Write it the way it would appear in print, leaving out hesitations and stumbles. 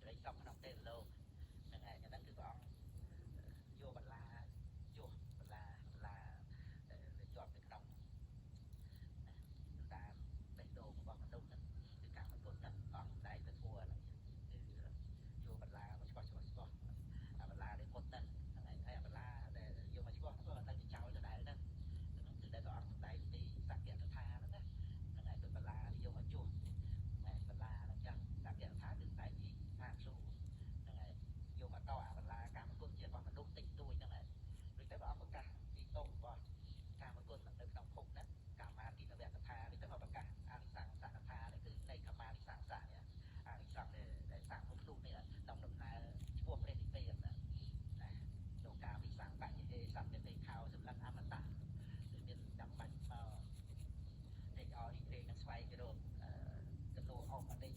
ក្តីសុខក្នុងទេវលោកហ្នឹងហើយចឹងគឺព្រះអង្គយកបន្លាជួសបន្លាដែលជាប់នៅក្នុងតាមបេះដូងរបស់មនុស្សហ្នឹងគឺកាមគុណហ្នឹងអង្គតែទៅធัวហ្នឹងគឺយកបន្លាមកឆ្កោះអាបន្លាដែលមុតហ្នឹងហើយអាបន្លាដែលយកមកឆ្កោះក៏នៅចោលដដែលហ្នឹងគឺដែលព្រះអង្គសម្ដែងពីសក្យតថាហ្នឹងណាហ្នឹងហើយគឺបន្លាយកមកជួសបន្លាហ្នឹងចឹងសក្យតថាគឺតែពីថាសួរហ្នឹងហើយយកមកតអាបន្លាកាមគុណជារបស់មនុស្សតិចតួចហ្នឹងហើយដូចតែព្រះអង្គប្រកាសពីតោរបស់កាមគុណនៅក្នុងភពហ្នឹងកាមាទិនវកថានេះទៅមកប្រកាសអានិសង្សកថានេះគឺនៃកាមានិសង្សនេះអានិសង្សដែលសាងមុខនោះនេះក្នុងដំណើរឈ្មោះព្រះនិព្វានណាលោកកាវិសង្សបញ្ញេសន្តិទេខោសម្លឹងអមតៈគឺមានចាំបាច់មកទេអរីត្រេងនឹងស្វែងរកទំនួលអស់អតីត